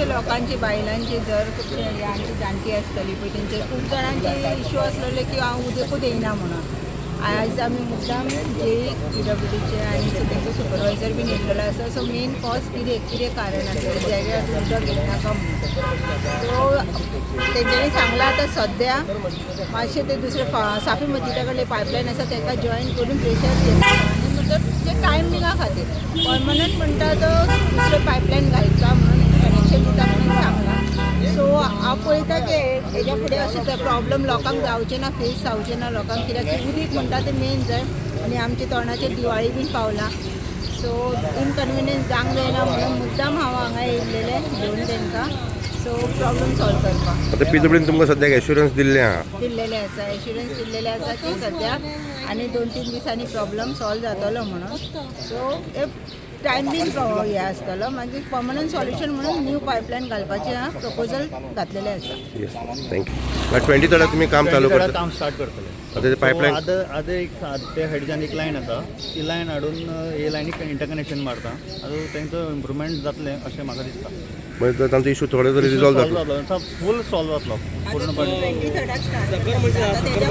खुबशे लोकांची बायलांची जर खुबशे आमची जाणटी आसतली पळय तेंचे खूब जाणांचे इश्यू आसलेले की हांव उदकूच येयना म्हणून आयज आमी मुद्दाम जेई PWDचे आनी तेंचो सुपरवायझर बीन येयल्लो आसा. सो मेन कॉज कितें कारण आसलें जाग्यार उदक येयनाका म्हणून. सो तेंच्यांनी सांगलां आतां सद्या मातशें ते दुसरे साफी मस्जिदा कडले पायपलायन आसा ताका जॉयन करून प्रेशर घेता आनी म्हणटच जे टायमिंगा खातीर परमनंट म्हणटा तो दुसरे पायपलायन घालता म्हणून कनेक्शन दिता म्हणून सांगलां. सो हांव पळयता की हेज्या फुडें अशें प्रॉब्लम लोकांक जावचे ना, फेस जावचे ना लोकांक, कित्याक की उदीक म्हणटा तें मेन जाय आनी आमच्या तोंडाचेर दिवाळी बीन पावला. सो इनकन्विनियन्स जावंक जायना म्हणून मुद्दाम हांव हांगा येयल्लेलें घेवन तांकां सो प्रॉब्लम सॉल्व करपाक. आता PWDन तुमकां सद्याक एश्युरन्स दिल्ले आहा? दिल्लेले आसा, एश्युरन्स दिल्लेले आसा की सद्याक आनी 2-3 दिसांनी प्रॉब्लम सॉल्व जातलो म्हणून. सो टायम बीन हे आसतलो मागीर पर्मनंट सॉल्युशन म्हणून न्यू पायपलायन घालपाचें प्रपोजल घातलेलें आसा. Yes, thank you. 23rd तुमी काम चालू करता? काम स्टार्ट करतले. आता ते पायपलायन आतां एक ते हेडच्यान एक लायन आसा, ती लायन हाडून हे लायनीक इंटरकनेक्शन मारता. आतां तेंचो इम्प्रुवमेंट जातलें अशें म्हाका दिसता. म्हणजे तांचो इशू थोडे तरी रिजॉल्व जातलो? फूल सॉल्व जातलो पूर्णपणे. 23rd स्टार्ट तेज्या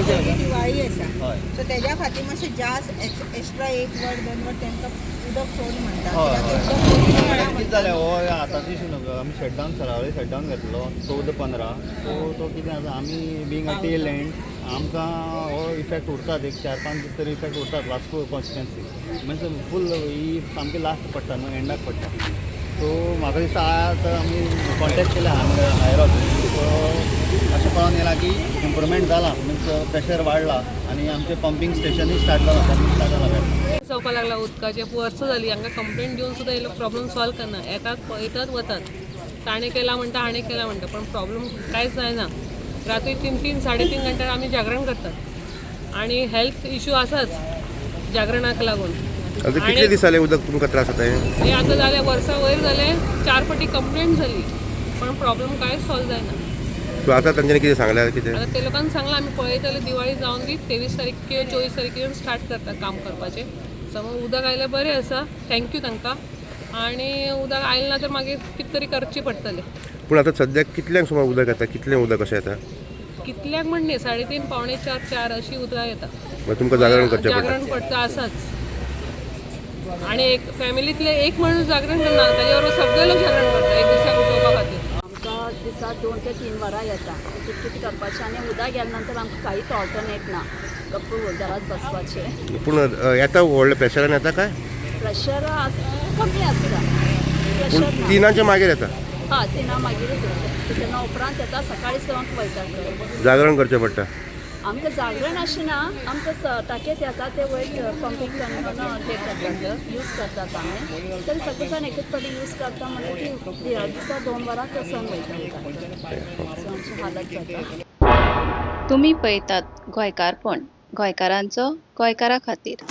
पयलीं दिवाळी आसा. सो तेज्या खातीर मातशें जास्त एक्स्ट्रा 1 वर 2 वर तेंकां उदक सोड म्हणटा. कितें जालें हो आतांचो इशू न्हू, आमी शटडावन सरावळी शटडावन घेतलो 14-15. सो तो कितें आसा, आमी बींग अ टेल एंड आमकां हो इफेक्ट उरतात, एक 4-5 दीस तरी इफेक्ट उरतात वास्को कॉन्स्टिट्युएन्सी. म्हणजे फूल ही सामकी लास्ट पडटा न्हू, एंडाक पडटा. सो म्हाका दिसता आतां आमी कॉन्टेक्ट केला हायर ऑफिस. सो अशें कळून येयलां की इम्प्रुवमेंट जाला, मिन्स प्रेशर वाडला आनी आमचें पंपींग स्टेशनूय स्टार्ट जाला, पंपींग स्टार्ट जाला. जावपाक लागला उदकाचे वर्सां जालीं हांगा कंप्लेंट दिवन सुद्दां येयलो प्रॉब्लम सॉल्व करना. एकाक पळयतात वतात, ताणें केला म्हणटा हाणें केला म्हणटा, पण प्रॉब्लम कांयच जायना. रात्री 3-3, 3.5 घंटा आमी जागरण करतात आनी हेल्थ इश्यू आसाच जागरणाक लागून. आता कितले दीस जाले उदक तुमकां त्रास जाता? हे आतां जाले वर्सां वयर जाले, 4 फावटी कंप्लेंट जाली पण प्रॉब्लम कांयच सॉल्व जायना. सो आतां तांच्यांनी कितें सांगल्यार कितें? आतां ते लोकांनी सांगलां आमी पळयतले दिवाळी जावन दी 23 तारीख किंवा 24 तारखेर स्टार्ट करता काम करपाचें. समज उदक आयलें बरें आसा, थँक्यू तांकां. आनी उदक आयलें ना तर मागीर कितें तरी करचें पडटलें. पूण आतां सद्याक कितल्यांक सुमार उदक येता? कितलें उदक अशें येता? कितल्याक म्हण न्ही, 3:30, 3:45, 4 अशी उदक येता. मागीर तुमकां जागरण करचें पडटा? जागरण पडटा आसाच. आनी एक फॅमिलींतले एक मनीस जागरण करना, ताजे बरोबर सगळे लोक जागरण करता एक दिसाक उठोवपा खातीर. आमकां दिसाक 2 ते 3 वरां येता कितें करपाचें आनी उदक गेल्या नंतर आमकां कांयच ऑल्टरनेट ना, गप्प घरात बसपाचें. पूण येता व्हडल्या प्रेशरान येता काय? प्रेशर कमी आसता, पूण प्रेशर 3 मागीर येता? हां 3 मागीरूच येता. तेन्ना उपरांत येता, सकाळी 6 वयता. जागरण करचें पडटा? आमकां जागरण अशें आमकां टाकयेत येता ते वयर पंपींग करून ते करतात, यूज करतात आमी. तरी सपोजान एकच फावटी यूज करता म्हणल्यार की दिसा 2 वरां सन वयता. आमची हालत जाता. तुम्ही पळयतात गोंयकारपण, गोंयकारांचो गोंयकारा खातीर.